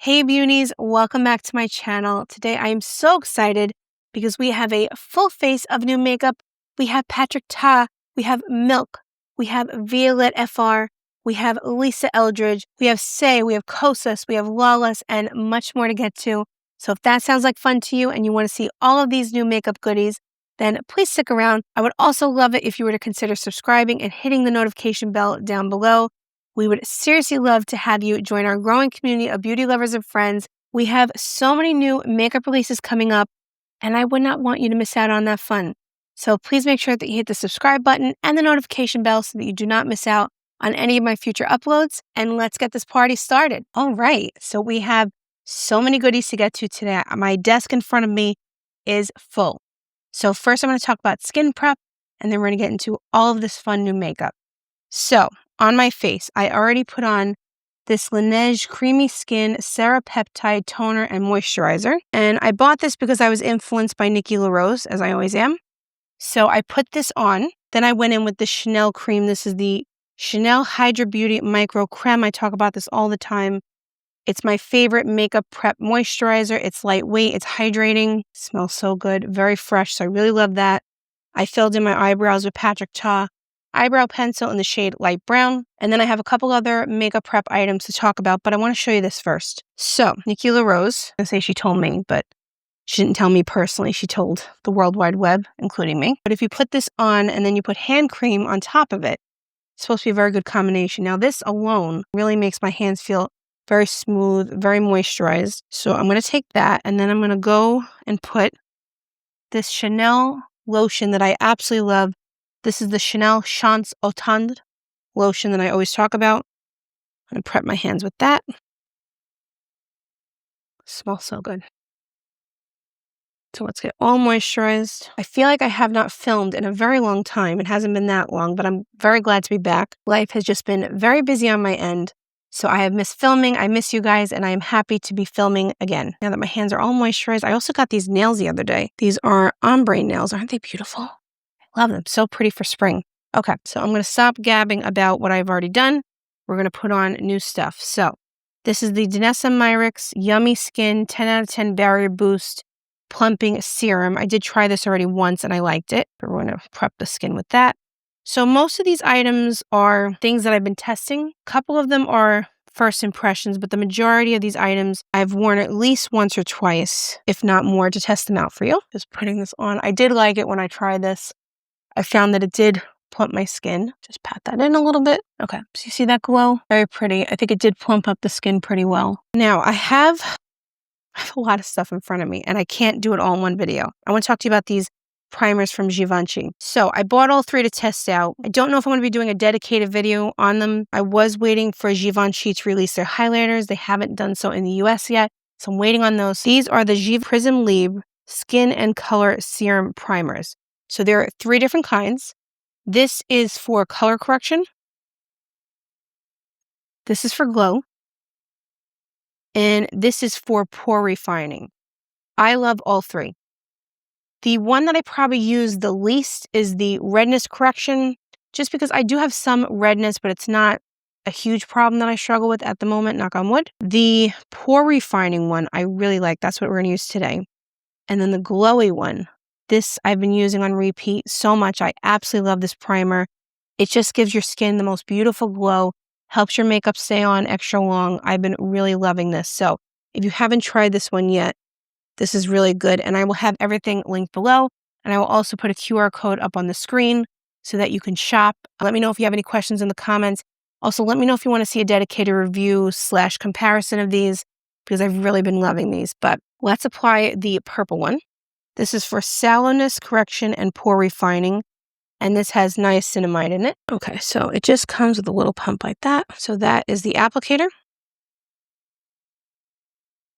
Hey beauties, welcome back to my channel. Today I am so excited because we have a full face of new makeup. We have Patrick Ta, we have Milk, we have Violette FR, we have Lisa Eldridge, we have Saie, we have Kosas, we have Lawless, and much more to get to. So if that sounds like fun to you and you want to see all of these new makeup goodies, then please stick around. I would also love it if you were to consider subscribing and hitting the notification bell down below. We would seriously love to have you join our growing community of beauty lovers and friends. We have so many new makeup releases coming up, and I would not want you to miss out on that fun. So please make sure that you hit the subscribe button and the notification bell so that you do not miss out on any of my future uploads. And let's get this party started. All right, so we have so many goodies to get to today. My desk in front of me is full. So first I'm going to talk about skin prep, and then we're going to get into all of this fun new makeup. So on my face, I already put on this Laneige Creamy Skin Serapeptide Toner and Moisturizer. And I bought this because I was influenced by Nikki LaRose, as I always am. So I put this on. Then I went in with the Chanel cream. This is the Chanel Hydra Beauty Micro Creme. I talk about this all the time. It's my favorite makeup prep moisturizer. It's lightweight. It's hydrating. Smells so good. Very fresh. So I really love that. I filled in my eyebrows with Patrick Ta eyebrow pencil in the shade light brown. And then I have a couple other makeup prep items to talk about, but I want to show you this first. So Nikki LaRose, I say she told me, but she didn't tell me personally. She told the World Wide Web, including me. But if you put this on and then you put hand cream on top of it, it's supposed to be a very good combination. Now this alone really makes my hands feel very smooth, very moisturized. So I'm going to take that and then I'm going to go and put this Chanel lotion that I absolutely love. This is the Chanel Chance Automne lotion that I always talk about. I'm going to prep my hands with that. Smells so good. So let's get all moisturized. I feel like I have not filmed in a very long time. It hasn't been that long, but I'm very glad to be back. Life has just been very busy on my end. So I have missed filming. I miss you guys, and I am happy to be filming again. Now that my hands are all moisturized, I also got these nails the other day. These are ombre nails. Aren't they beautiful? Love them. So pretty for spring. Okay, so I'm going to stop gabbing about what I've already done. We're going to put on new stuff. So this is the Danessa Myricks Yummy Skin 10 out of 10 Barrier Boost Plumping Serum. I did try this already once and I liked it, but we're going to prep the skin with that. So most of these items are things that I've been testing. A couple of them are first impressions, but the majority of these items I've worn at least once or twice, if not more, to test them out for you. Just putting this on. I did like it when I tried this. I found that it did plump my skin. Just pat that in a little bit. Okay, so you see that glow? Very pretty. I think it did plump up the skin pretty well. Now, I have a lot of stuff in front of me, and I can't do it all in one video. I want to talk to you about these primers from Givenchy. So I bought all three to test out. I don't know if I'm going to be doing a dedicated video on them. I was waiting for Givenchy to release their highlighters. They haven't done so in the US yet, so I'm waiting on those. These are the Givenchy Prism Libre Skin and Color Serum Primers. So there are three different kinds. This is for color correction. This is for glow. And this is for pore refining. I love all three. The one that I probably use the least is the redness correction, just because I do have some redness, but it's not a huge problem that I struggle with at the moment, knock on wood. The pore refining one, I really like. That's what we're going to use today. And then the glowy one. This I've been using on repeat so much. I absolutely love this primer. It just gives your skin the most beautiful glow, helps your makeup stay on extra long. I've been really loving this. So if you haven't tried this one yet, this is really good. And I will have everything linked below. And I will also put a QR code up on the screen so that you can shop. Let me know if you have any questions in the comments. Also, let me know if you want to see a dedicated review / comparison of these, because I've really been loving these. But let's apply the purple one. This is for sallowness correction and pore refining. And this has niacinamide in it. Okay, so it just comes with a little pump like that. So that is the applicator.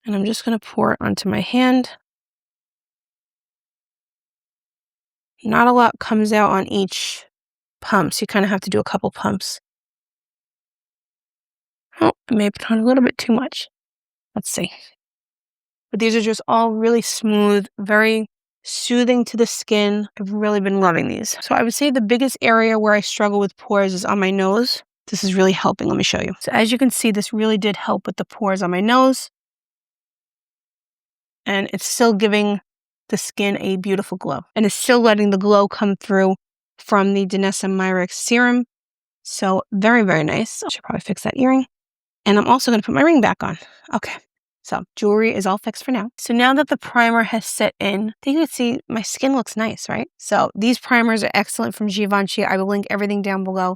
And I'm just going to pour it onto my hand. Not a lot comes out on each pump, so you kind of have to do a couple pumps. Oh, I may have put on a little bit too much. Let's see. But these are just all really smooth, very soothing to the skin. I've really been loving these. So I would say the biggest area where I struggle with pores is on my nose. This is really helping. Let me show you. So as you can see, this really did help with the pores on my nose. and it's still giving the skin a beautiful glow. And it's still letting the glow come through from the Danessa Myricks serum. So very, very nice. I should probably fix that earring. And I'm also going to put my ring back on. Okay. So jewelry is all fixed for now. So now that the primer has set in, I think you can see my skin looks nice, right? So these primers are excellent from Givenchy. I will link everything down below.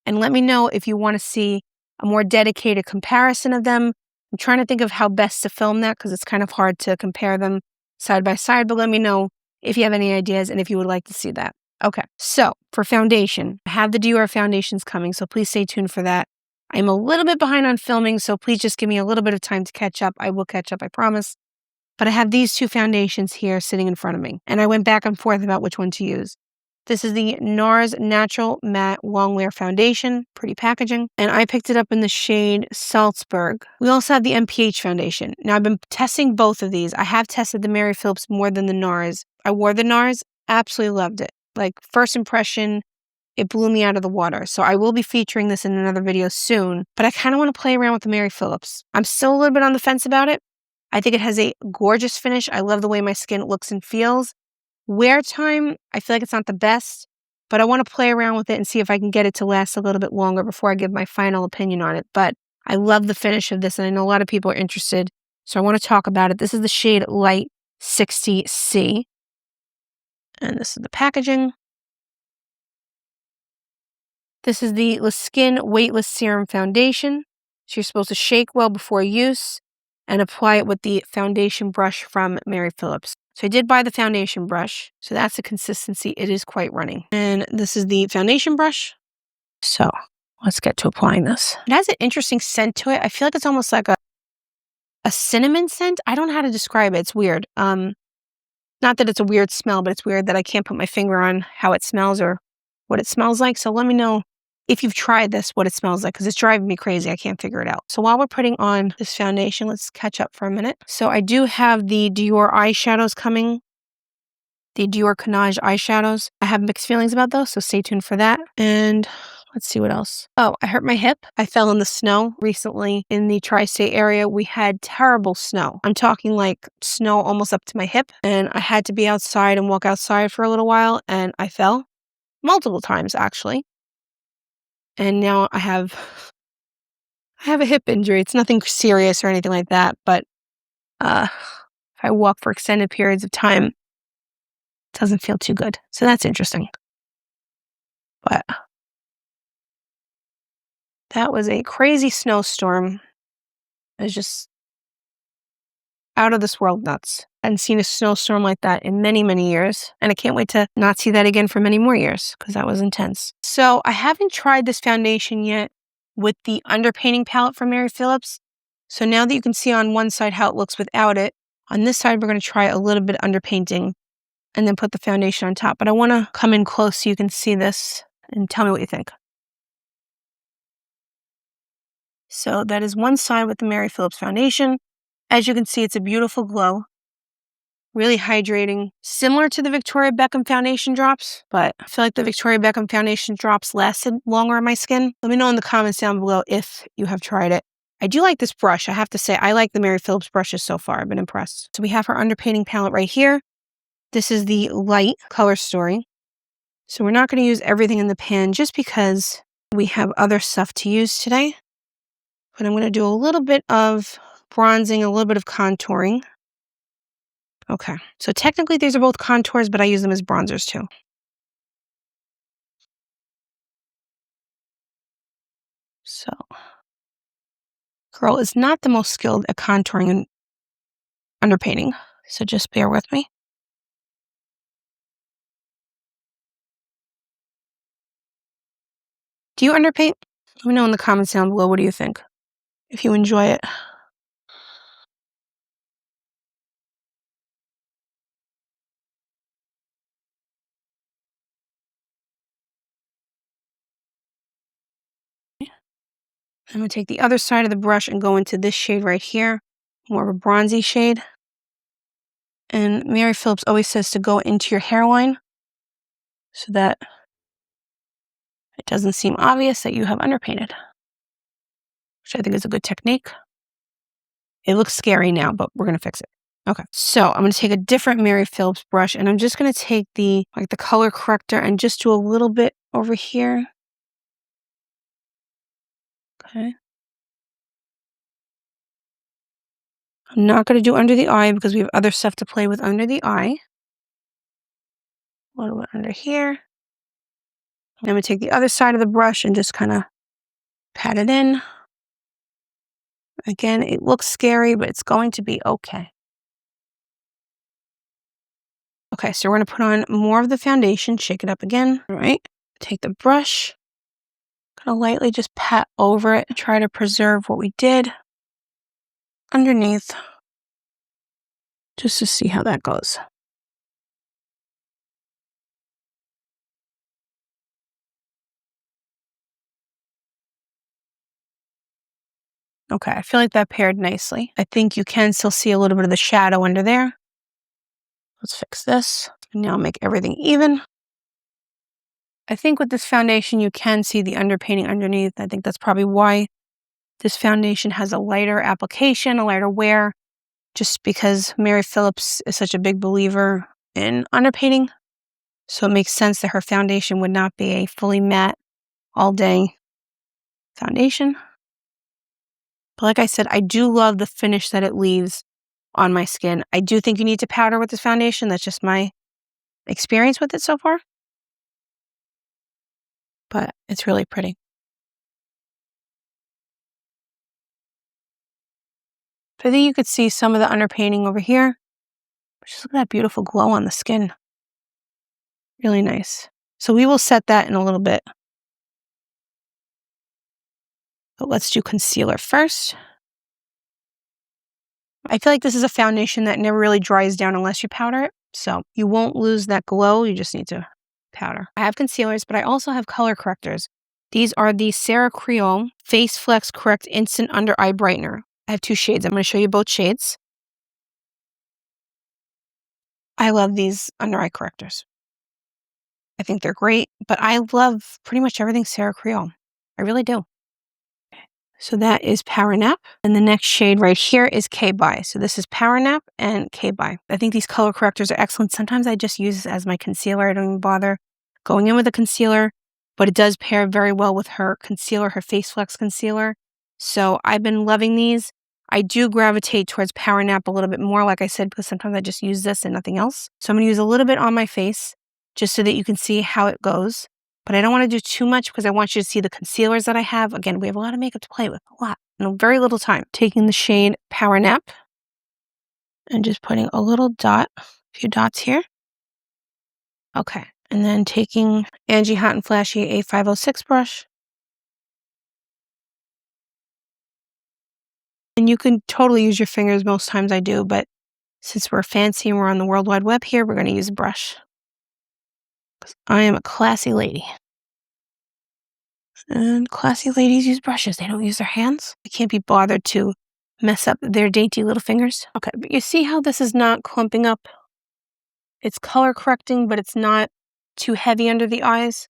And let me know if you want to see a more dedicated comparison of them. I'm trying to think of how best to film that because it's kind of hard to compare them side by side. But let me know if you have any ideas and if you would like to see that. Okay, so for foundation, I have the Dior foundations coming, so please stay tuned for that. I'm a little bit behind on filming, so please just give me a little bit of time to catch up. I will catch up, I promise. But I have these two foundations here sitting in front of me, and I went back and forth about which one to use. This is the NARS Natural Matte Long Wear Foundation, pretty packaging, and I picked it up in the shade Salzburg. We also have the m.ph foundation. Now, I've been testing both of these. I have tested the Mary Phillips more than the NARS. I wore the NARS, absolutely loved it. Like, first impression, it blew me out of the water. So I will be featuring this in another video soon, but I kind of want to play around with the Mary Phillips. I'm still a little bit on the fence about it. I think it has a gorgeous finish. I love the way my skin looks and feels. Wear time, I feel like it's not the best, but I want to play around with it and see if I can get it to last a little bit longer before I give my final opinion on it. But I love the finish of this, and I know a lot of people are interested, so I want to talk about it. This is the shade Light 60C, and this is the packaging. This is the La Skin Weightless Serum Foundation. So you're supposed to shake well before use and apply it with the foundation brush from Mary Phillips. So I did buy the foundation brush, so that's the consistency. It is quite running. And this is the foundation brush. So let's get to applying this. It has an interesting scent to it. I feel like it's almost like a cinnamon scent. I don't know how to describe it. It's weird. Not that it's a weird smell, but it's weird that I can't put my finger on how it smells or what it smells like. So let me know if you've tried this, what it smells like, because it's driving me crazy. I can't figure it out. So while we're putting on this foundation, let's catch up for a minute. So I do have the Dior eyeshadows coming, the Dior Canage eyeshadows. I have mixed feelings about those, so stay tuned for that. And let's see what else. Oh, I hurt my hip. I fell in the snow recently in the tri-state area. We had terrible snow. I'm talking like snow almost up to my hip. And I had to be outside and walk outside for a little while, and I fell multiple times, actually. And now I have a hip injury. It's nothing serious or anything like that, but if I walk for extended periods of time, it doesn't feel too good. So that's interesting. But that was a crazy snowstorm. It was just out of this world nuts. I hadn't seen a snowstorm like that in many, many years. And I can't wait to not see that again for many more years because that was intense. So I haven't tried this foundation yet with the underpainting palette from Mary Phillips. So now that you can see on one side how it looks without it, on this side we're going to try a little bit underpainting and then put the foundation on top. But I want to come in close so you can see this and tell me what you think. So that is one side with the Mary Phillips foundation. As you can see, it's a beautiful glow. Really hydrating. Similar to the Victoria Beckham foundation drops, but I feel like the Victoria Beckham foundation drops lasted longer on my skin. Let me know in the comments down below if you have tried it. I do like this brush. I have to say, I like the Mary Phillips brushes so far. I've been impressed. So we have our underpainting palette right here. This is the Light Color Story. So we're not going to use everything in the pan just because we have other stuff to use today. But I'm going to do a little bit of bronzing, a little bit of contouring. Okay, so technically these are both contours, but I use them as bronzers too. So, girl is not the most skilled at contouring and underpainting, so just bear with me. Do you underpaint? Let me know in the comments down below, what do you think? If you enjoy it. I'm going to take the other side of the brush and go into this shade right here, more of a bronzy shade. And Mary Phillips always says to go into your hairline so that it doesn't seem obvious that you have underpainted, which I think is a good technique. It looks scary now, but we're going to fix it. Okay, so I'm going to take a different Mary Phillips brush, and I'm just going to take the color corrector and just do a little bit over here. Okay. I'm not going to do under the eye because we have other stuff to play with under the eye. A little bit under here. I'm going to take the other side of the brush and just kind of pat it in. Again, it looks scary, but it's going to be okay. Okay, so we're going to put on more of the foundation, shake it up again. All right, take the brush, kind of lightly just pat over it, try to preserve what we did underneath, just to see how that goes. Okay, I feel like that paired nicely. I think you can still see a little bit of the shadow under there. Let's fix this. And now make everything even. I think with this foundation, you can see the underpainting underneath. I think that's probably why this foundation has a lighter application, a lighter wear, just because Mary Phillips is such a big believer in underpainting. So it makes sense that her foundation would not be a fully matte all day foundation. But like I said, I do love the finish that it leaves on my skin. I do think you need to powder with this foundation. That's just my experience with it so far. But it's really pretty. So I think you could see some of the underpainting over here. Just look at that beautiful glow on the skin. Really nice. So we will set that in a little bit. But let's do concealer first. I feel like this is a foundation that never really dries down unless you powder it. So you won't lose that glow. You just need to powder. I have concealers, but I also have color correctors. These are the Sarah Creal Face Flex Correct Instant Under Eye Brightener. I have 2 shades. I'm going to show you both shades. I love these under eye correctors. I think they're great, but I love pretty much everything Sarah Creal. I really do. So that is Power Nap. And the next shade right here is K-By. So this is Power Nap and K-By. I think these color correctors are excellent. Sometimes I just use this as my concealer. I don't even bother going in with a concealer, but it does pair very well with her concealer, her Face Flex concealer. So I've been loving these. I do gravitate towards Power Nap a little bit more, like I said, because sometimes I just use this and nothing else. So I'm going to use a little bit on my face just so that you can see how it goes. But I don't want to do too much because I want you to see the concealers that I have. Again, we have a lot of makeup to play with, a lot, in very little time. Taking the shade Power Nap and just putting a little dot, a few dots here. Okay, and then taking Angie Hot and Flashy A506 brush. And you can totally use your fingers. Most times I do, but since we're fancy and we're on the World Wide Web here, we're going to use a brush. Because I am a classy lady. And classy ladies use brushes. They don't use their hands. They can't be bothered to mess up their dainty little fingers. Okay, but you see how this is not clumping up? It's color correcting, but it's not too heavy under the eyes.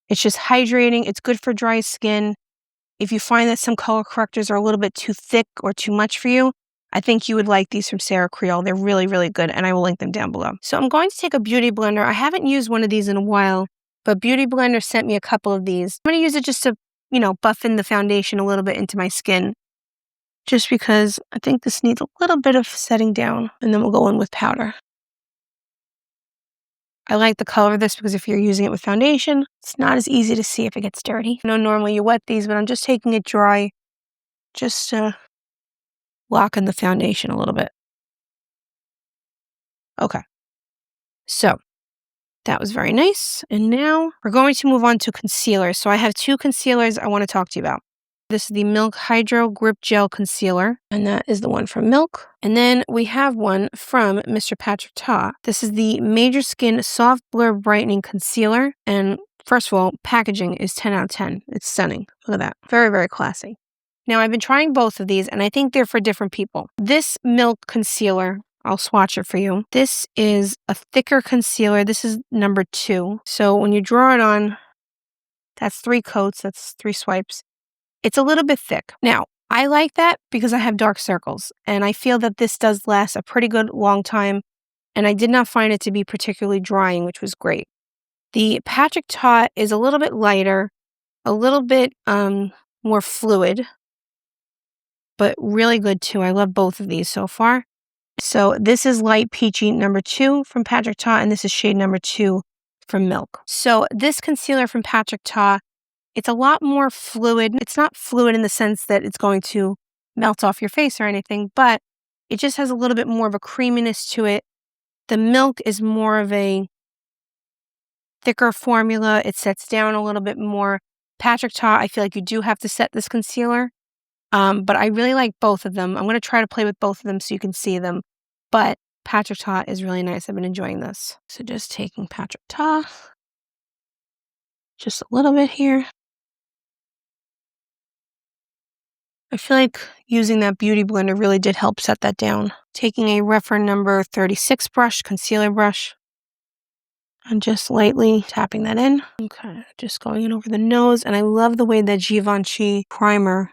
It's just hydrating. It's good for dry skin. If you find that some color correctors are a little bit too thick or too much for you, I think you would like these from Sarah Creal. They're really, really good, and I will link them down below. So I'm going to take a Beauty Blender. I haven't used one of these in a while, but Beauty Blender sent me a couple of these. I'm going to use it just to, buff in the foundation a little bit into my skin, just because I think this needs a little bit of setting down, and then we'll go in with powder. I like the color of this because if you're using it with foundation, it's not as easy to see if it gets dirty. I know normally you wet these, but I'm just taking it dry just to lock in the foundation a little bit. Okay. So that was very nice. And now we're going to move on to concealer. So I have 2 concealers I want to talk to you about. This is the Milk Hydro Grip Gel Concealer, and that is the one from Milk. And then we have one from Mr. Patrick Ta. This is the Major Skin Soft Blur Brightening Concealer. And first of all, packaging is 10 out of 10. It's stunning. Look at that. Very, very classy. Now, I've been trying both of these, and I think they're for different people. This Milk concealer, I'll swatch it for you. This is a thicker concealer. This is number 2. So when you draw it on, that's 3 coats. That's 3 swipes. It's a little bit thick. Now, I like that because I have dark circles, and I feel that this does last a pretty good long time, and I did not find it to be particularly drying, which was great. The Patrick Ta is a little bit lighter, a little bit more fluid, but really good too. I love both of these so far. So this is Light Peachy number 2 from Patrick Ta, and this is shade number 2 from Milk. So this concealer from Patrick Ta, it's a lot more fluid. It's not fluid in the sense that it's going to melt off your face or anything, but it just has a little bit more of a creaminess to it. The Milk is more of a thicker formula. It sets down a little bit more. Patrick Ta, I feel like you do have to set this concealer. But I really like both of them. I'm going to try to play with both of them so you can see them. But Patrick Ta is really nice. I've been enjoying this. So just taking Patrick Ta. Just a little bit here. I feel like using that beauty blender really did help set that down. Taking a Refer number 36 brush, concealer brush. And just lightly tapping that in. Okay, just going in over the nose. And I love the way that Givenchy primer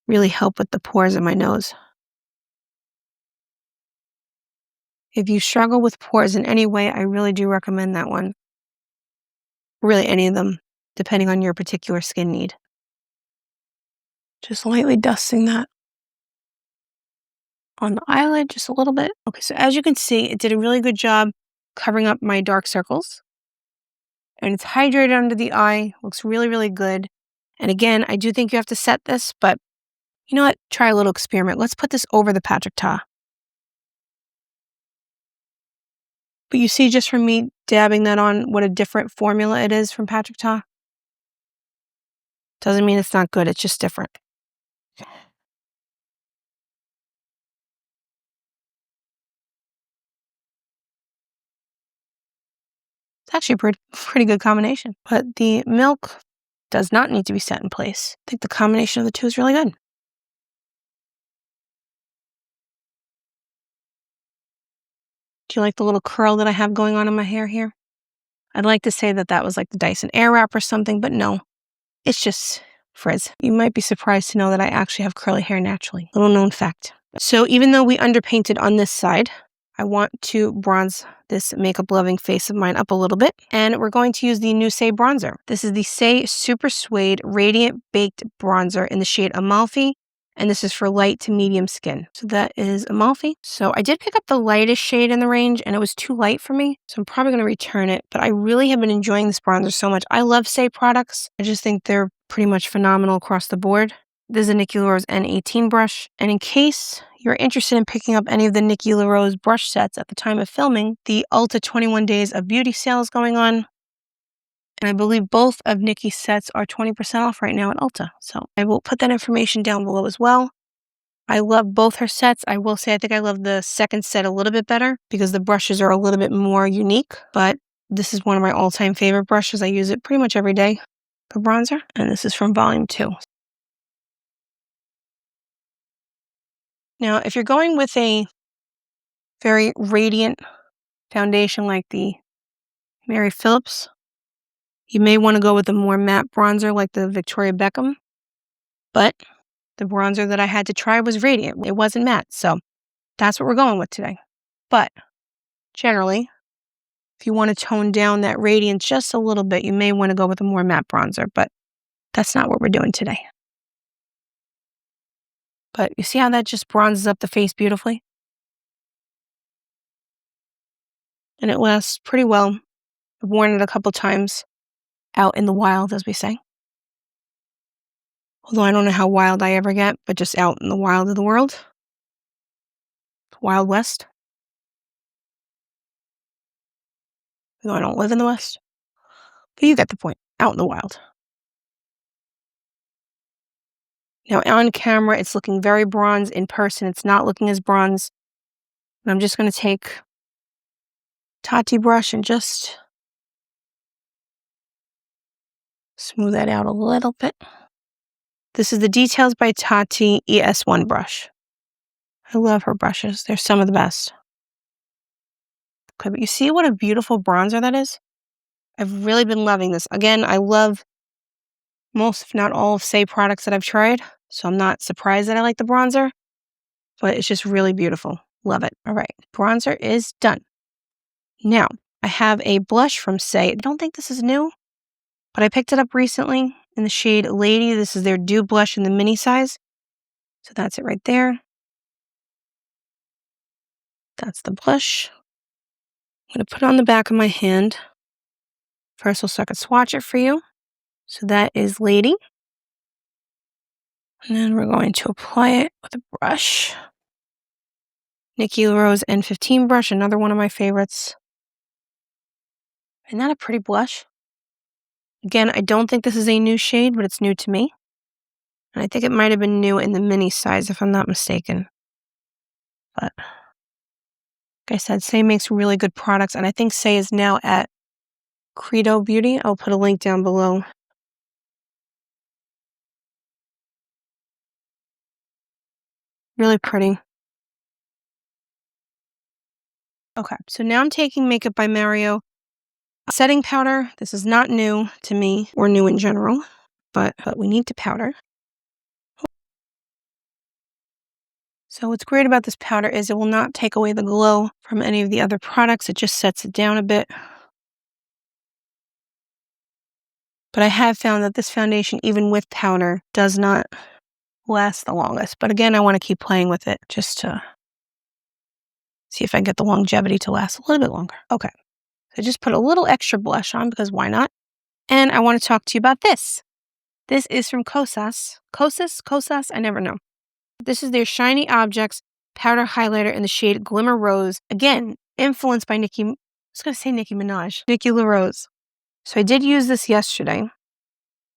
really helped with the pores in my nose. If you struggle with pores in any way, I really do recommend that one. Really any of them, depending on your particular skin need. Just lightly dusting that on the eyelid, just a little bit. Okay, so as you can see, it did a really good job covering up my dark circles. And it's hydrated under the eye. Looks really, really good. And again, I do think you have to set this, but you know what? Try a little experiment. Let's put this over the Patrick Ta. But you see just from me dabbing that on what a different formula it is from Patrick Ta. Doesn't mean it's not good, it's just different. It's actually a pretty good combination. But the Milk does not need to be set in place. I think the combination of the two is really good. Do you like the little curl that I have going on in my hair here? I'd like to say that that was like the Dyson Airwrap or something, but no. It's just frizz. You might be surprised to know that I actually have curly hair naturally. Little known fact. So even though we underpainted on this side, I want to bronze this makeup-loving face of mine up a little bit. And we're going to use the new Saie Bronzer. This is the Saie SuperSuede Radiant Baked Bronzer in the shade Amalfi. And this is for light to medium skin. So that is Amalfi. So I did pick up the lightest shade in the range and it was too light for me. So I'm probably going to return it. But I really have been enjoying this bronzer so much. I love Saie products. I just think they're pretty much phenomenal across the board. This is a Nikki LaRose N18 brush. And in case you're interested in picking up any of the Nikki LaRose brush sets at the time of filming, the Ulta 21 Days of Beauty sale is going on. And I believe both of Nikki's sets are 20% off right now at Ulta. So I will put that information down below as well. I love both her sets. I will say I think I love the second set a little bit better because the brushes are a little bit more unique. But this is one of my all-time favorite brushes. I use it pretty much every day for bronzer. And this is from volume 2. Now, if you're going with a very radiant foundation like the Mary Phillips, you may want to go with a more matte bronzer like the Victoria Beckham. But the bronzer that I had to try was radiant. It wasn't matte, so that's what we're going with today. But generally, if you want to tone down that radiance just a little bit, you may want to go with a more matte bronzer, but that's not what we're doing today. But you see how that just bronzes up the face beautifully? And it lasts pretty well. I've worn it a couple times out in the wild, as we say. Although I don't know how wild I ever get, but just out in the wild of the world. Wild West. Though I don't live in the West. But you get the point. Out in the wild. Now on camera, it's looking very bronze. In person, it's not looking as bronze. And I'm just going to take Tati brush and just smooth that out a little bit. This is the Details by Tati ES1 brush. I love her brushes. They're some of the best. Okay, but you see what a beautiful bronzer that is? I've really been loving this. Again, I love most, if not all, of Saie products that I've tried. So I'm not surprised that I like the bronzer, but it's just really beautiful. Love it. All right, bronzer is done. Now, I have a blush from Saie. I don't think this is new, but I picked it up recently in the shade Lady. This is their Dew blush in the mini size. So that's it right there. That's the blush. I'm going to put it on the back of my hand. First, so I can swatch it for you. So that is Lady. And then we're going to apply it with a brush. Nikki LaRose N15 brush, another one of my favorites. Isn't that a pretty blush? Again, I don't think this is a new shade, but it's new to me. And I think it might have been new in the mini size, if I'm not mistaken. But like I said, Saie makes really good products, and I think Saie is now at Credo Beauty. I'll put a link down below. Really pretty. Okay, so now I'm taking Makeup by Mario setting powder. This is not new to me or new in general, but we need to powder. So what's great about this powder is it will not take away the glow from any of the other products. It just sets it down a bit. But I have found that this foundation, even with powder, does not last the longest. But again, I want to keep playing with it just to see if I can get the longevity to last a little bit longer. Okay, so just put a little extra blush on because why not? And I want to talk to you about this. This is from Kosas. Kosas, I never know. This is their Shiny Objects Powder Highlighter in the shade Glimmer Rose. Again, influenced by Nicki LaRose. So I did use this yesterday.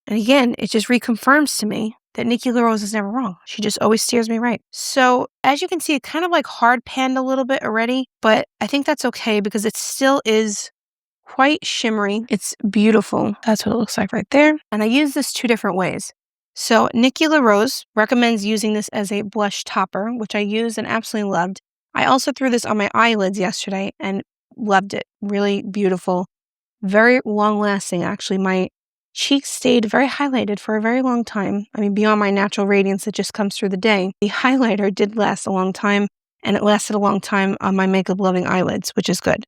And again, it just reconfirms to me that Nikki LaRose is never wrong. She just always steers me right. So as you can see, it kind of like hard panned a little bit already, but I think that's okay because it still is quite shimmery. It's beautiful. That's what it looks like right there. And I use this two different ways. So Nikki LaRose recommends using this as a blush topper, which I used and absolutely loved. I also threw this on my eyelids yesterday and loved it. Really beautiful. Very long lasting, actually. My cheeks stayed very highlighted for a very long time. I mean, beyond my natural radiance that just comes through the day. The highlighter did last a long time, and it lasted a long time on my makeup-loving eyelids, which is good.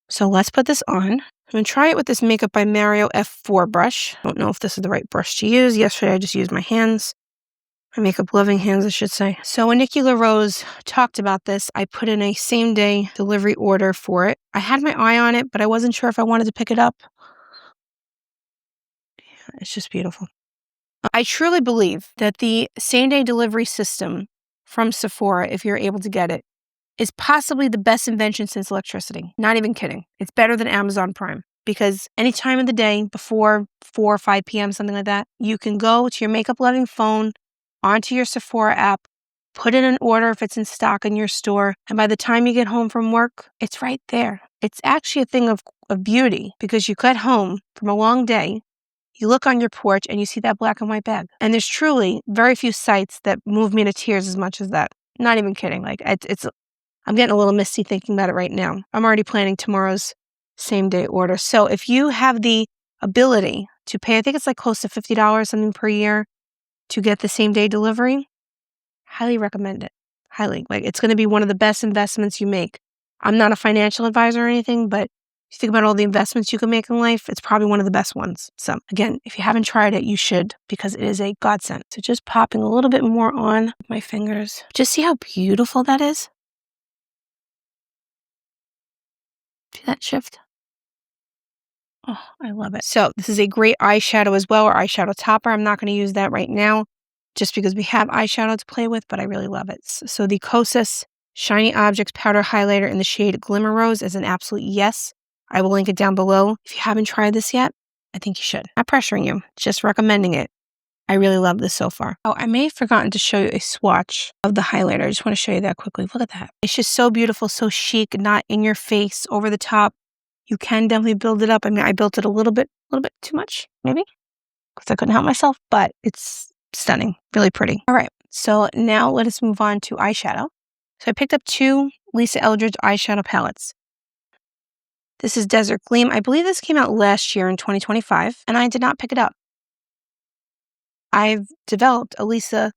So let's put this on. I'm going to try it with this Makeup by Mario F4 brush. I don't know if this is the right brush to use. Yesterday, I just used my hands. My makeup-loving hands, I should say. So when Nikki LaRose talked about this, I put in a same-day delivery order for it. I had my eye on it, but I wasn't sure if I wanted to pick it up. Yeah, it's just beautiful. I truly believe that the same-day delivery system from Sephora, if you're able to get it, is possibly the best invention since electricity. Not even kidding. It's better than Amazon Prime because any time of the day before 4 or 5 p.m., something like that, you can go to your makeup-loving phone, onto your Sephora app, put in an order if it's in stock in your store, and by the time you get home from work, it's right there. It's actually a thing of beauty because you get home from a long day, you look on your porch and you see that black and white bag. And there's truly very few sites that move me to tears as much as that. Not even kidding. Like I'm getting a little misty thinking about it right now. I'm already planning tomorrow's same day order. So if you have the ability to pay, I think it's like close to $50 something per year to get the same day delivery, highly recommend it. Highly. Like it's going to be one of the best investments you make. I'm not a financial advisor or anything, but if you think about all the investments you can make in life, it's probably one of the best ones. So again, if you haven't tried it, you should because it is a godsend. So just popping a little bit more on with my fingers. Just see how beautiful that is. See that shift? Oh, I love it. So this is a great eyeshadow as well, or eyeshadow topper. I'm not going to use that right now just because we have eyeshadow to play with, but I really love it. So the Kosas Shiny Objects Powder Highlighter in the shade Glimmer Rose is an absolute yes. I will link it down below. If you haven't tried this yet, I think you should. Not pressuring you, just recommending it. I really love this so far. Oh, I may have forgotten to show you a swatch of the highlighter. I just want to show you that quickly. Look at that. It's just so beautiful, so chic, not in your face, over the top. You can definitely build it up. I mean, I built it a little bit too much, maybe, because I couldn't help myself, but it's stunning, really pretty. All right, so now let us move on to eyeshadow. So I picked up two Lisa Eldridge eyeshadow palettes. This is Desert Gleam. I believe this came out last year in 2025, and I did not pick it up. I've developed a Lisa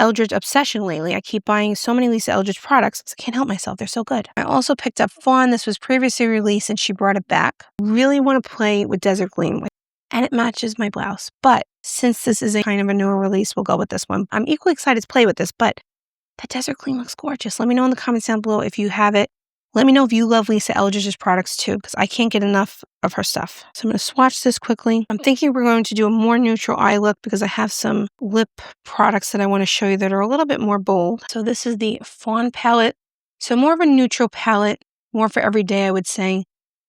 Eldridge obsession lately. I keep buying so many Lisa Eldridge products. I can't help myself. They're so good. I also picked up Fawn. This was previously released and she brought it back. Really want to play with Desert Gleam. And it matches my blouse. But since this is a kind of a newer release, we'll go with this one. I'm equally excited to play with this, but that Desert Gleam looks gorgeous. Let me know in the comments down below if you have it. Let me know if you love Lisa Eldridge's products too, because I can't get enough of her stuff. So I'm going to swatch this quickly. I'm thinking we're going to do a more neutral eye look because I have some lip products that I want to show you that are a little bit more bold. So this is the Fawn palette. So more of a neutral palette, more for every day I would say,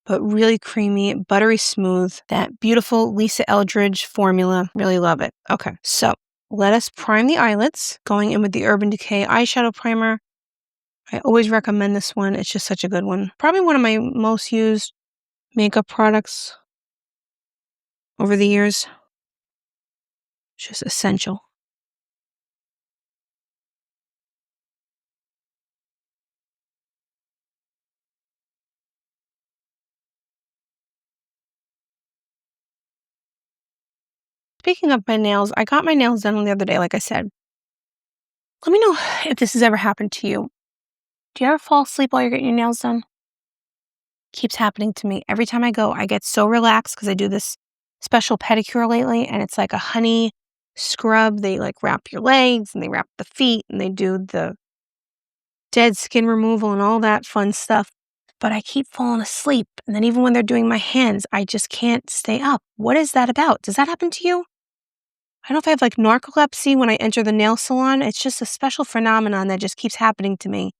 but really creamy, buttery smooth. That beautiful Lisa Eldridge formula. Really love it. Okay, so let us prime the eyelids. Going in with the Urban Decay eyeshadow primer. I always recommend this one. It's just such a good one. Probably one of my most used makeup products over the years. It's just essential. Speaking of my nails, I got my nails done the other day, like I said. Let me know if this has ever happened to you. Do you ever fall asleep while you're getting your nails done? Keeps happening to me. Every time I go, I get so relaxed because I do this special pedicure lately, and it's like a honey scrub. They like wrap your legs and they wrap the feet and they do the dead skin removal and all that fun stuff. But I keep falling asleep. And then even when they're doing my hands, I just can't stay up. What is that about? Does that happen to you? I don't know if I have like narcolepsy when I enter the nail salon. It's just a special phenomenon that just keeps happening to me.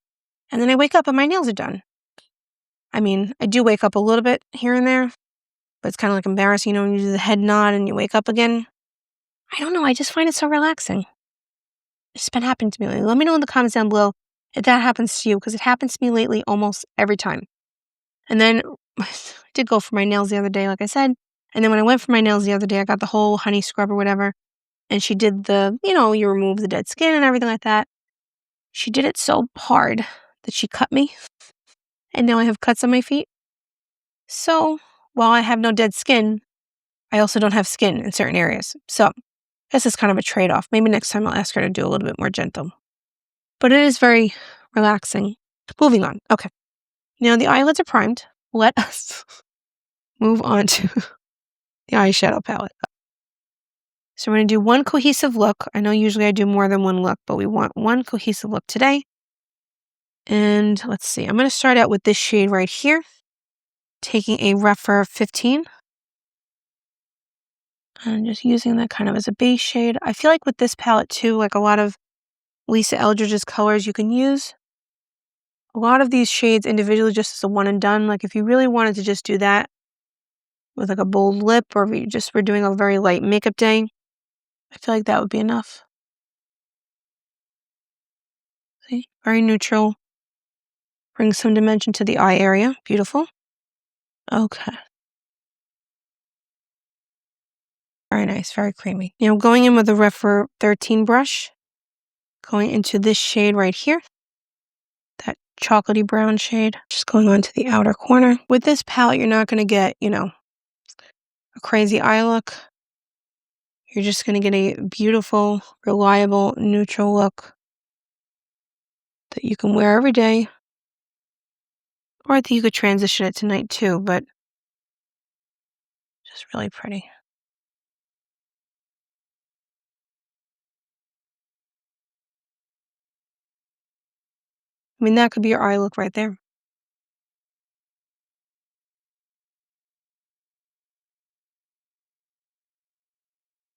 And then I wake up and my nails are done. I mean, I do wake up a little bit here and there, but it's kind of like embarrassing, you know, when you do the head nod and you wake up again. I don't know. I just find it so relaxing. It's been happening to me lately. Let me know in the comments down below if that happens to you, because it happens to me lately almost every time. And then I did go for my nails the other day, like I said. And then when I went for my nails the other day, I got the whole honey scrub or whatever. And she did the, you know, you remove the dead skin and everything like that. She did it so hard that she cut me. And now I have cuts on my feet. So while I have no dead skin, I also don't have skin in certain areas. So I guess it's kind of a trade-off. Maybe next time I'll ask her to do a little bit more gentle. But it is very relaxing. Moving on. Okay. Now the eyelids are primed. Let us move on to the eyeshadow palette. So we're going to do one cohesive look. I know usually I do more than one look, but we want one cohesive look today. And let's see. I'm going to start out with this shade right here. Taking a Rephr 15. And just using that kind of as a base shade. I feel like with this palette too, like a lot of Lisa Eldridge's colors, you can use a lot of these shades individually just as a one and done. Like if you really wanted to just do that with like a bold lip, or if you just were doing a very light makeup day, I feel like that would be enough. See? Very neutral. Bring some dimension to the eye area. Beautiful. Okay. Very nice. Very creamy. You know, going in with the Rephr 13 brush. Going into this shade right here. That chocolatey brown shade. Just going on to the outer corner. With this palette, you're not going to get, you know, a crazy eye look. You're just going to get a beautiful, reliable, neutral look that you can wear every day. Or I think you could transition it tonight too, but just really pretty. I mean, that could be your eye look right there.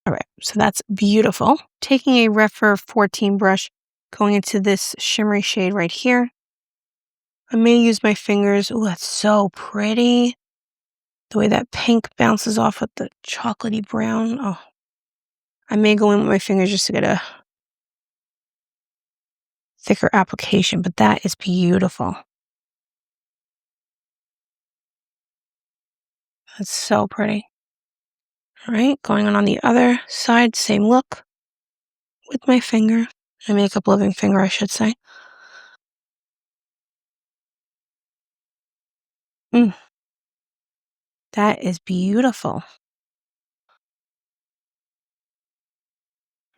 All right, so that's beautiful. Taking a Rephr 14 brush, going into this shimmery shade right here. I may use my fingers. Oh, that's so pretty. The way that pink bounces off with the chocolatey brown. Oh, I may go in with my fingers just to get a thicker application, but that is beautiful. That's so pretty. All right, going on the other side, same look with my finger. My makeup living finger, I should say. That is beautiful.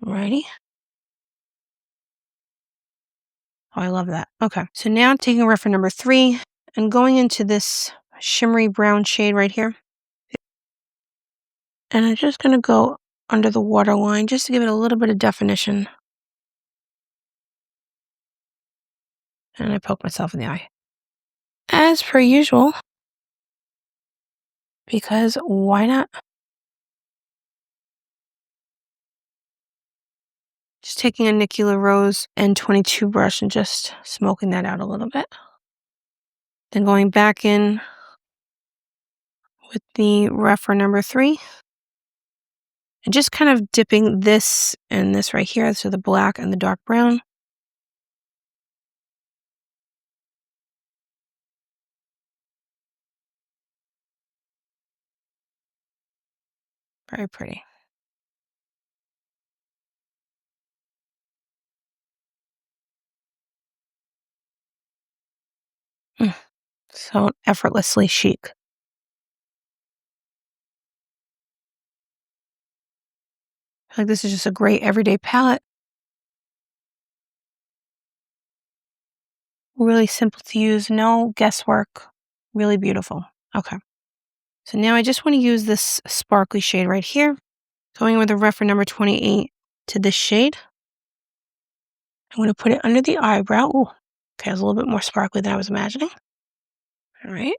Alrighty. Oh, I love that. Okay. So now taking reference number 3 and going into this shimmery brown shade right here. And I'm just going to go under the waterline just to give it a little bit of definition. And I poke myself in the eye. As per usual. Because why not? Just taking a Nikki LaRose N22 brush and just smoking that out a little bit. Then going back in with the reference number 3. And just kind of dipping this and this right here, so the black and the dark brown. Very pretty. So effortlessly chic. I feel like this is just a great everyday palette. Really simple to use, no guesswork. Really beautiful. Okay. So now I just want to use this sparkly shade right here. Going with the reference number 28 to this shade. I'm going to put it under the eyebrow. Ooh, okay, it's a little bit more sparkly than I was imagining. All right.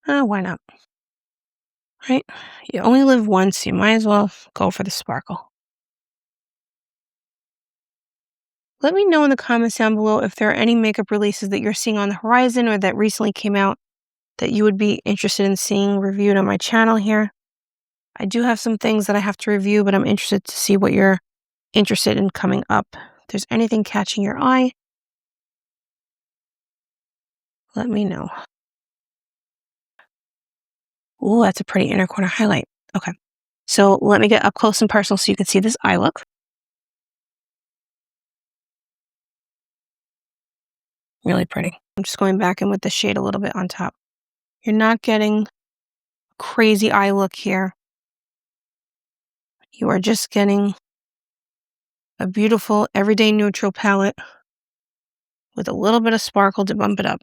Why not? Right? You only live once, you might as well go for the sparkle. Let me know in the comments down below if there are any makeup releases that you're seeing on the horizon or that recently came out that you would be interested in seeing reviewed on my channel here. I do have some things that I have to review, but I'm interested to see what you're interested in coming up. If there's anything catching your eye, let me know. Ooh, that's a pretty inner corner highlight. Okay. So let me get up close and personal so you can see this eye look. Really pretty. I'm just going back in with the shade a little bit on top. You're not getting a crazy eye look here. You are just getting a beautiful everyday neutral palette with a little bit of sparkle to bump it up.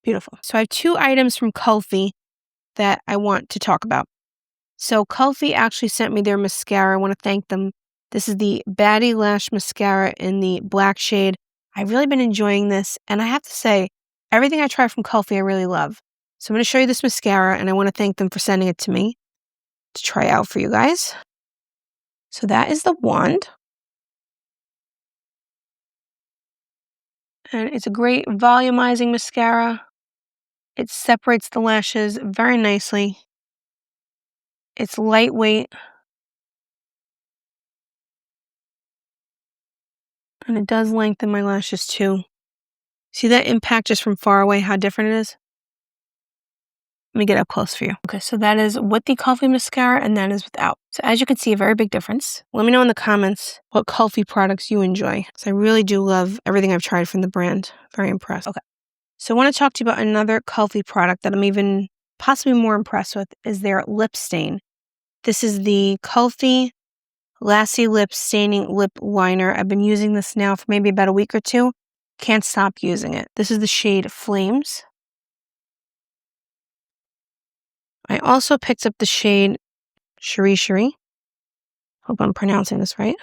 Beautiful. So I have 2 items from Kulfi that I want to talk about. So Kulfi actually sent me their mascara. I want to thank them. This is the Baddie Lash Mascara in the black shade. I've really been enjoying this. And I have to say, everything I try from Kulfi I really love. So I'm going to show you this mascara and I want to thank them for sending it to me to try out for you guys. So that is the wand. And it's a great volumizing mascara. It separates the lashes very nicely. It's lightweight. And it does lengthen my lashes too. See that impact just from far away, how different it is? Let me get up close for you. Okay, so that is with the Kulfi mascara and that is without. So as you can see, a very big difference. Let me know in the comments what Kulfi products you enjoy. Because I really do love everything I've tried from the brand. Very impressed. Okay, so I want to talk to you about another Kulfi product that I'm even possibly more impressed with is their lip stain. This is the Kulfi Lassie Lip Staining Lip Liner. I've been using this now for maybe about a week or 2. Can't stop using it. This is the shade Flames. I also picked up the shade Cherie. Hope I'm pronouncing this right.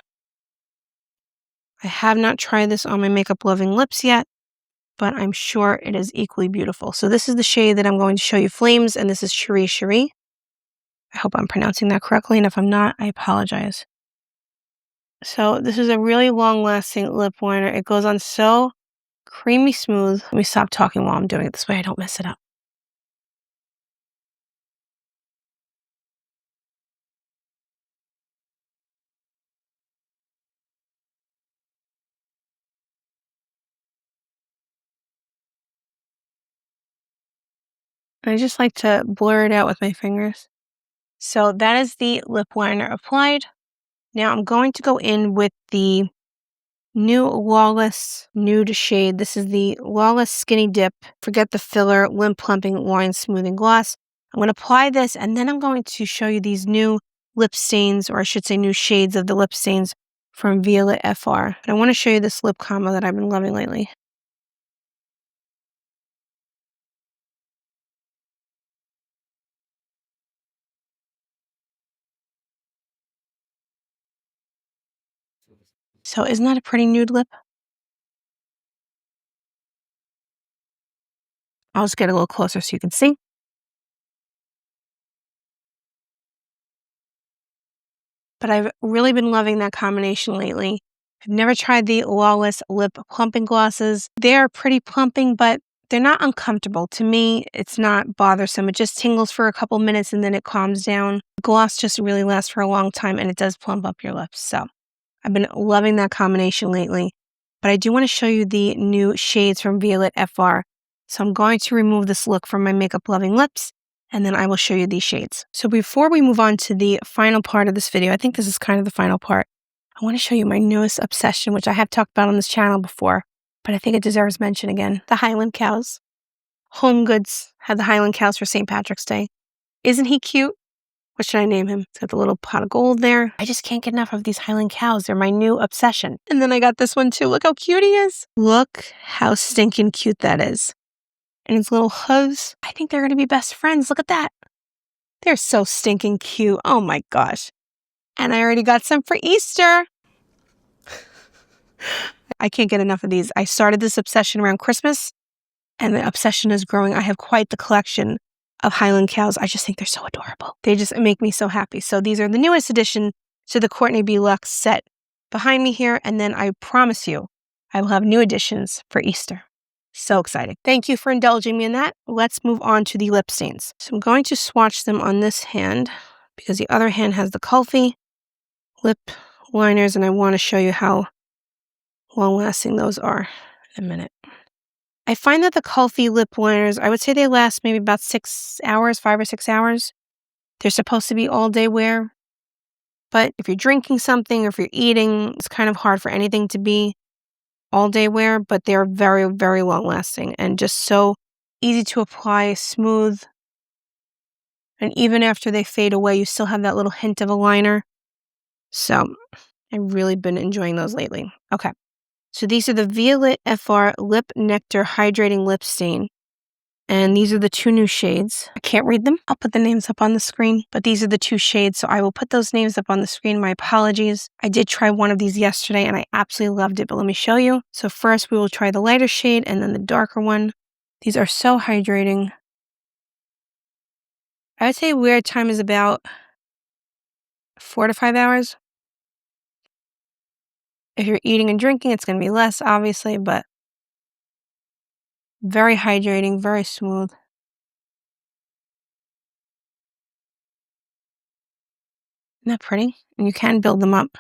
I have not tried this on my makeup loving lips yet, but I'm sure it is equally beautiful. So this is the shade that I'm going to show you, Flames, and this is Cherie. I hope I'm pronouncing that correctly, and if I'm not, I apologize. So this is a really long-lasting lip liner. It goes on so creamy smooth. Let me stop talking while I'm doing it this way I don't mess it up. I just like to blur it out with my fingers. So that is the lip liner applied. Now I'm going to go in with the new Lawless nude shade. This is the Lawless Skinny Dip. Forget the filler, Limp Plumping Line Smoothing Gloss. I'm going to apply this, and then I'm going to show you these new lip stains, or I should say new shades of the lip stains from Violette FR. And I want to show you this lip combo that I've been loving lately. So isn't that a pretty nude lip? I'll just get a little closer so you can see. But I've really been loving that combination lately. I've never tried the Lawless lip plumping glosses. They're pretty plumping, but they're not uncomfortable. To me, it's not bothersome. It just tingles for a couple minutes and then it calms down. Gloss just really lasts for a long time and it does plump up your lips. So I've been loving that combination lately. But I do want to show you the new shades from Violette FR. So I'm going to remove this look from my makeup loving lips, and then I will show you these shades. So before we move on to the final part of this video, I think this is kind of the final part, I want to show you my newest obsession, which I have talked about on this channel before, but I think it deserves mention again. The Highland cows. Home Goods had the Highland cows for St. Patrick's Day. Isn't he cute? What should I name him? It's got the little pot of gold there. I just can't get enough of these Highland cows. They're my new obsession. And then I got this one too. Look how cute he is. Look how stinking cute that is. And his little hooves. I think they're going to be best friends. Look at that. They're so stinking cute. Oh my gosh. And I already got some for Easter. I can't get enough of these. I started this obsession around Christmas, and the obsession is growing. I have quite the collection of Highland cows. I just think they're so adorable. They just make me so happy. So these are the newest addition to the Courtney B. Luxe set behind me here. And then I promise you, I will have new additions for Easter. So exciting. Thank you for indulging me in that. Let's move on to the lip stains. So I'm going to swatch them on this hand because the other hand has the Kulfi lip liners, and I want to show you how long-lasting those are in a minute. I find that the Kulfi lip liners, I would say they last maybe about 6 hours, 5 or 6 hours. They're supposed to be all-day wear, but if you're drinking something or if you're eating, it's kind of hard for anything to be all-day wear, but they're very, very long-lasting and just so easy to apply, smooth. And even after they fade away, you still have that little hint of a liner. So I've really been enjoying those lately. Okay, so these are the Violette FR Lip Nectar Hydrating Lip Stain. And these are the two new shades. I can't read them. I'll put the names up on the screen, but these are the two shades, so I will put those names up on the screen. My apologies. I did try one of these yesterday, and I absolutely loved it, but let me show you. So first, we will try the lighter shade and then the darker one. These are so hydrating. I would say wear time is about 4 to 5 hours. If you're eating and drinking, it's going to be less, obviously, but very hydrating, very smooth. Isn't that pretty? And you can build them up.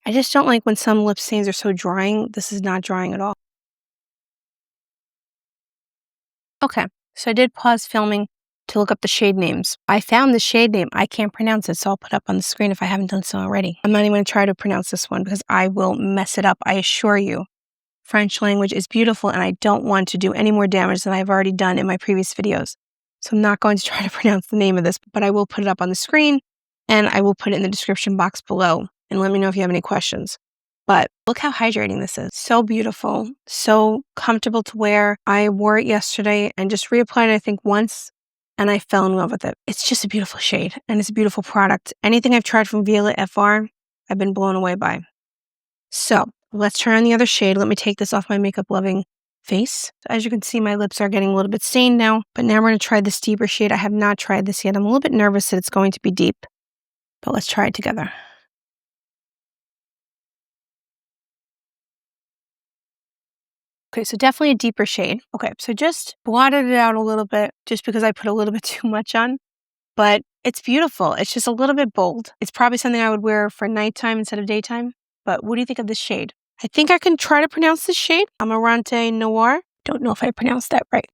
I just don't like when some lip stains are so drying. This is not drying at all. Okay, so I did pause filming to look up the shade names. I found the shade name. I can't pronounce it, so I'll put up on the screen if I haven't done so already. I'm not even going to try to pronounce this one because I will mess it up, I assure you. French language is beautiful, and I don't want to do any more damage than I've already done in my previous videos. So I'm not going to try to pronounce the name of this, but I will put it up on the screen, and I will put it in the description box below, and let me know if you have any questions. But look how hydrating this is. So beautiful, so comfortable to wear. I wore it yesterday and just reapplied it, I think, once, and I fell in love with it. It's just a beautiful shade, and it's a beautiful product. Anything I've tried from Violette FR, I've been blown away by. So let's try on the other shade. Let me take this off my makeup loving face. As you can see, my lips are getting a little bit stained now, but now we're going to try this deeper shade. I have not tried this yet. I'm a little bit nervous that it's going to be deep, but let's try it together. Okay, so definitely a deeper shade. Okay, so just blotted it out a little bit just because I put a little bit too much on, but it's beautiful. It's just a little bit bold. It's probably something I would wear for nighttime instead of daytime, but what do you think of this shade? I think I can try to pronounce this shade. Amarante Noire. Don't know if I pronounced that right.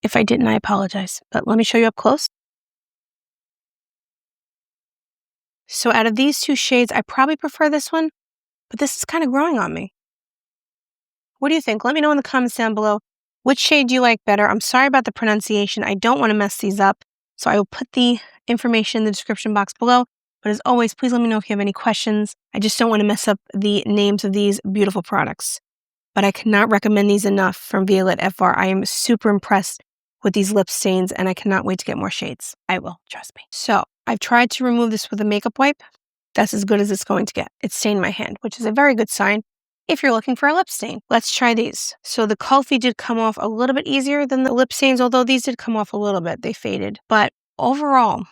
If I didn't, I apologize, but let me show you up close. So out of these two shades, I probably prefer this one, but this is kind of growing on me. What do you think? Let me know in the comments down below. Which shade do you like better? I'm sorry about the pronunciation. I don't want to mess these up, so I will put the information in the description box below. But as always, please let me know if you have any questions. I just don't want to mess up the names of these beautiful products. But I cannot recommend these enough from Violette FR. I am super impressed with these lip stains, and I cannot wait to get more shades. I will, trust me. So I've tried to remove this with a makeup wipe. That's as good as it's going to get. It stained my hand, which is a very good sign if you're looking for a lip stain. Let's try these. So the Kulfi did come off a little bit easier than the lip stains, although these did come off a little bit. They faded. But overall,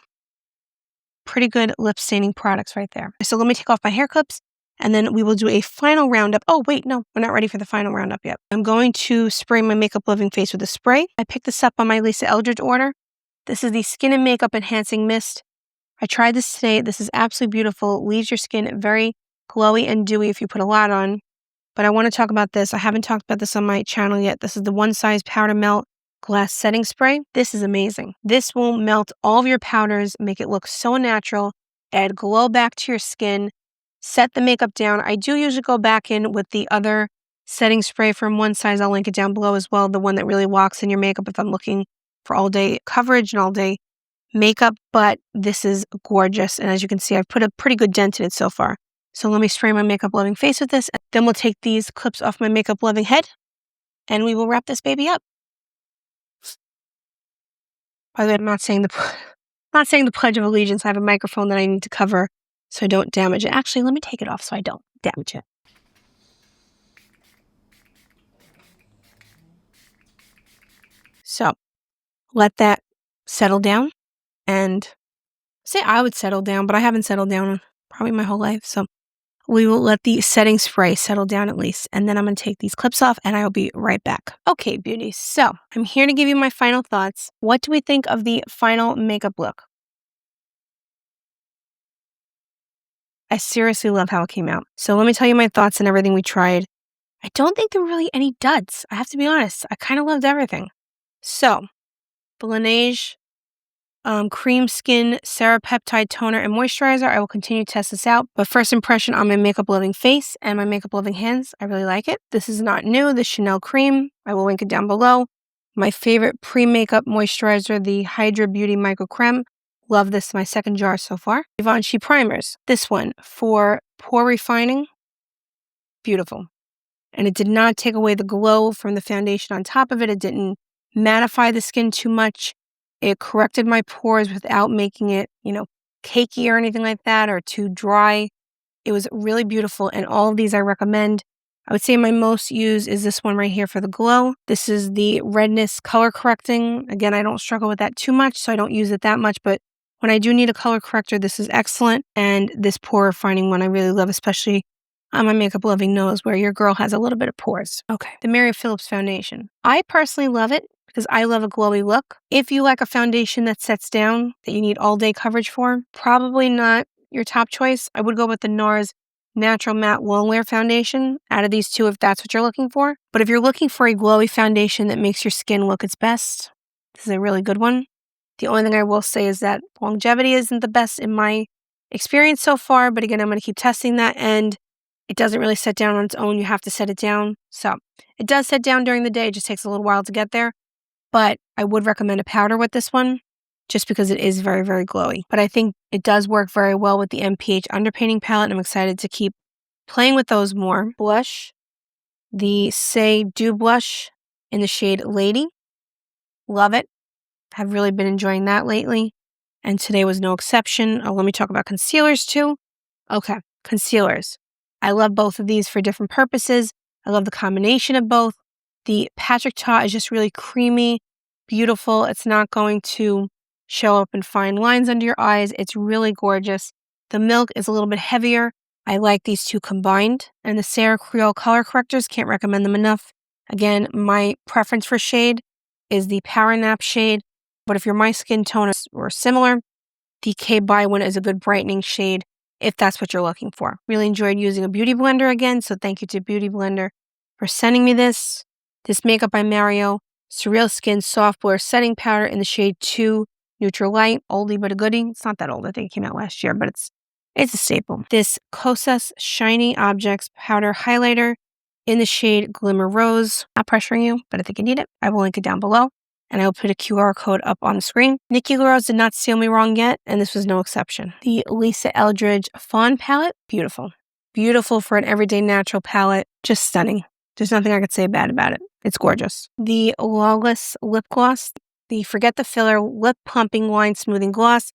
pretty good lip staining products right there. So let me take off my hair clips, and then we will do a final roundup. Oh, wait, no, we're not ready for the final roundup yet. I'm going to spray my Makeup Loving face with a spray. I picked this up on my Lisa Eldridge order. This is the Skin and Makeup Enhancing Mist. I tried this today. This is absolutely beautiful. Leaves your skin very glowy and dewy if you put a lot on. But I want to talk about this. I haven't talked about this on my channel yet. This is the One Size Powder Melt Glass Setting Spray. This is amazing. This will melt all of your powders, make it look so natural, add glow back to your skin, set the makeup down. I do usually go back in with the other setting spray from One Size. I'll link it down below as well. The one that really locks in your makeup if I'm looking for all day coverage and all day makeup. But this is gorgeous. And as you can see, I've put a pretty good dent in it so far. So let me spray my Makeup Loving face with this. Then we'll take these clips off my Makeup Loving head and we will wrap this baby up. By the way, I'm not saying the Pledge of Allegiance. I have a microphone that I need to cover so I don't damage it. Actually, let me take it off so I don't damage it. So let that settle down, and say I would settle down, but I haven't settled down probably my whole life. So we will let the setting spray settle down at least, and then I'm going to take these clips off and I will be right back. Okay, beauties. So I'm here to give you my final thoughts. What do we think of the final makeup look? I seriously love how it came out. So let me tell you my thoughts on everything we tried. I don't think there were really any duds. I have to be honest. I kind of loved everything. So the Laneige Cream Skin Serapeptide Toner and Moisturizer. I will continue to test this out. But first impression on my Makeup Loving face and my Makeup Loving hands. I really like it. This is not new. The Chanel Cream. I will link it down below. My favorite pre-makeup moisturizer, the Hydra Beauty Micro Creme. Love this. My second jar so far. Givency Primers. This one for pore refining. Beautiful. And it did not take away the glow from the foundation on top of it. It didn't mattify the skin too much. It corrected my pores without making it, cakey or anything like that or too dry. It was really beautiful, and all of these I recommend. I would say my most used is this one right here for the glow. This is the Redness Color Correcting. Again, I don't struggle with that too much, so I don't use it that much, but when I do need a color corrector, this is excellent. And this pore refining one I really love, especially on my Makeup Loving nose where your girl has a little bit of pores. Okay, the Mary Phillips Foundation. I personally love it because I love a glowy look. If you like a foundation that sets down, that you need all day coverage for, probably not your top choice. I would go with the NARS Natural Matte Long Wear Foundation out of these two if that's what you're looking for. But if you're looking for a glowy foundation that makes your skin look its best, this is a really good one. The only thing I will say is that longevity isn't the best in my experience so far, but again, I'm going to keep testing that, and it doesn't really set down on its own. You have to set it down. So it does set down during the day. It just takes a little while to get there. But I would recommend a powder with this one just because it is very, very glowy. But I think it does work very well with the m.ph underpainting palette. I'm excited to keep playing with those more. Blush, the Saie Dew Blush in the shade Lady. Love it. Have really been enjoying that lately. And today was no exception. Oh, let me talk about concealers too. Okay, concealers. I love both of these for different purposes. I love the combination of both. The Patrick Ta is just really creamy, beautiful. It's not going to show up in fine lines under your eyes. It's really gorgeous. The Milk is a little bit heavier. I like these two combined. And the Sephora Creal Color Correctors, can't recommend them enough. Again, my preference for shade is the Power Nap shade. But if you're my skin tone or similar, the K-By one is a good brightening shade if that's what you're looking for. Really enjoyed using a Beauty Blender again, so thank you to Beauty Blender for sending me this. This Makeup by Mario Surreal Skin Soft Blur Setting Powder in the shade 2 Neutral Light. Oldie but a goodie. It's not that old. I think it came out last year, but it's It's a staple. This Kosas Shiny Objects Powder Highlighter in the shade Glimmer Rose. Not pressuring you, but I think you need it. I will link it down below, and I will put a QR code up on the screen. Nikki LaRose did not steal me wrong yet, and this was no exception. The Lisa Eldridge Fawn palette, beautiful. Beautiful for an everyday natural palette. Just stunning. There's nothing I could say bad about it. It's gorgeous. The Lawless Lip Gloss, the Forget the Filler Lip Plumping Line Smoothing Gloss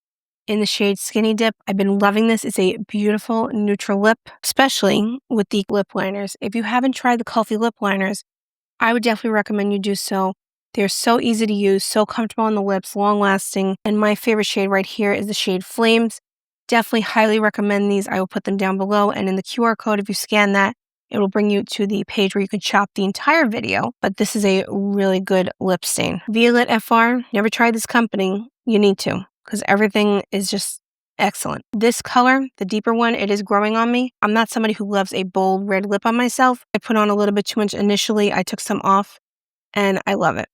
in the shade Skinny Dip. I've been loving this. It's a beautiful neutral lip, especially with the lip liners. If you haven't tried the Kulfi lip liners, I would definitely recommend you do so. They're so easy to use, so comfortable on the lips, long lasting. And my favorite shade right here is the shade Flames. Definitely highly recommend these. I will put them down below. And in the QR code, if you scan that, it will bring you to the page where you can shop the entire video. But this is a really good lip stain. Violette FR, never tried this company. You need to, because everything is just excellent. This color, the deeper one, it is growing on me. I'm not somebody who loves a bold red lip on myself. I put on a little bit too much initially. I took some off and I love it.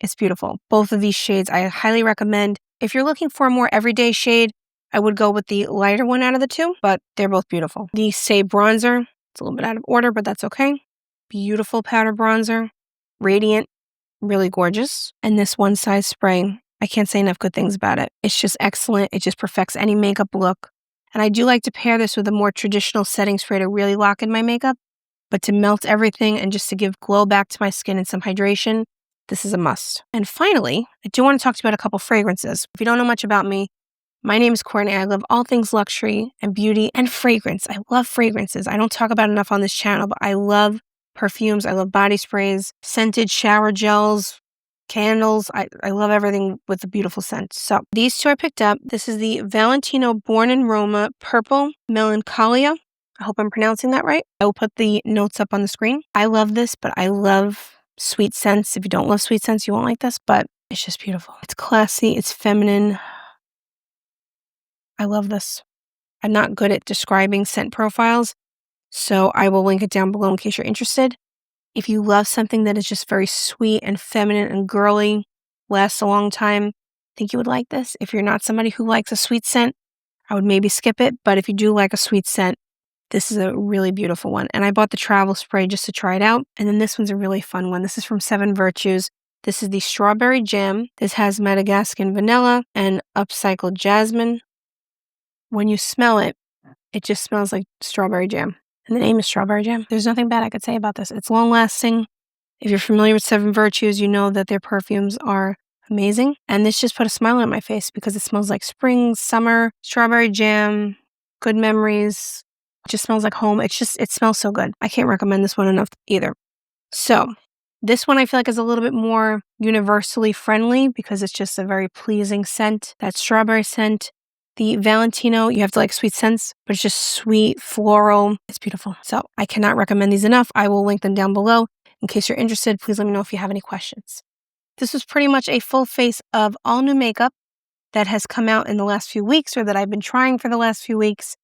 It's beautiful. Both of these shades I highly recommend. If you're looking for a more everyday shade, I would go with the lighter one out of the two, but they're both beautiful. The Saie Bronzer, it's a little bit out of order, but that's okay. Beautiful powder bronzer, radiant, really gorgeous. And this One Size spray, I can't say enough good things about it. It's just excellent. It just perfects any makeup look. And I do like to pair this with a more traditional setting spray to really lock in my makeup, but to melt everything and just to give glow back to my skin and some hydration, this is a must. And finally, I do want to talk to you about a couple fragrances. If you don't know much about me, my name is Courtney. I love all things luxury and beauty and fragrance. I love fragrances. I don't talk about enough on this channel, but I love perfumes. I love body sprays, scented shower gels, candles. I love everything with a beautiful scent. So these two I picked up. This is the Valentino Born in Roma Purple Melancholia. I hope I'm pronouncing that right. I will put the notes up on the screen. I love this, but I love sweet scents. If you don't love sweet scents, you won't like this, but it's just beautiful. It's classy. It's feminine. I love this. I'm not good at describing scent profiles, so I will link it down below in case you're interested. If you love something that is just very sweet and feminine and girly, lasts a long time, I think you would like this. If you're not somebody who likes a sweet scent, I would maybe skip it, but if you do like a sweet scent, this is a really beautiful one. And I bought the travel spray just to try it out. And then this one's a really fun one. This is from Seven Virtues. This is the Strawberry Jam. This has Madagascar vanilla and upcycled jasmine. When you smell it, it just smells like strawberry jam. And the name is Strawberry Jam. There's nothing bad I could say about this. It's long lasting. If you're familiar with Seven Virtues, you know that their perfumes are amazing. And this just put a smile on my face because it smells like spring, summer, strawberry jam, good memories. It just smells like home. It smells so good. I can't recommend this one enough either. So this one I feel like is a little bit more universally friendly because it's just a very pleasing scent. That strawberry scent. The Valentino, you have to like sweet scents, but it's just sweet, floral. It's beautiful. So I cannot recommend these enough. I will link them down below. In case you're interested, please let me know if you have any questions. This was pretty much a full face of all new makeup that has come out in the last few weeks or that I've been trying for the last few weeks.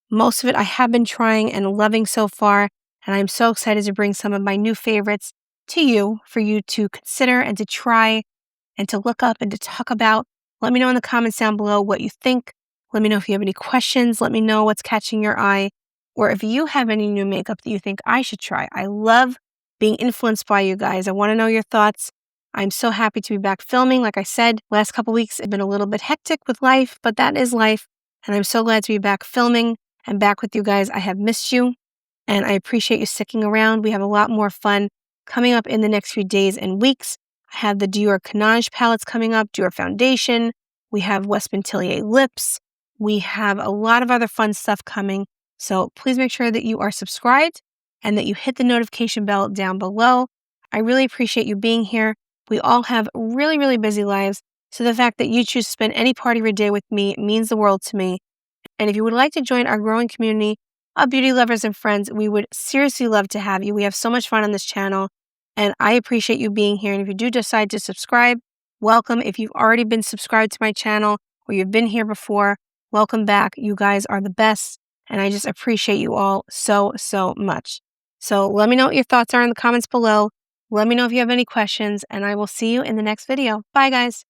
Most of it I have been trying and loving so far, and I'm so excited to bring some of my new favorites to you for you to consider and to try and to look up and to talk about. Let me know in the comments down below what you think. Let me know if you have any questions. Let me know what's catching your eye, or if you have any new makeup that you think I should try. I love being influenced by you guys. I want to know your thoughts. I'm so happy to be back filming. Like I said, last couple weeks have been a little bit hectic with life, but that is life. And I'm so glad to be back filming and back with you guys. I have missed you, and I appreciate you sticking around. We have a lot more fun coming up in the next few days and weeks. I have the Dior Laneige palettes coming up, Dior Foundation. We have West Montilier lips. We have a lot of other fun stuff coming. So please make sure that you are subscribed and that you hit the notification bell down below. I really appreciate you being here. We all have really, really busy lives. So the fact that you choose to spend any part of your day with me means the world to me. And if you would like to join our growing community of beauty lovers and friends, we would seriously love to have you. We have so much fun on this channel, and I appreciate you being here. And if you do decide to subscribe, welcome. If you've already been subscribed to my channel or you've been here before, welcome back. You guys are the best, and I just appreciate you all so, so much. So let me know what your thoughts are in the comments below. Let me know if you have any questions, and I will see you in the next video. Bye, guys.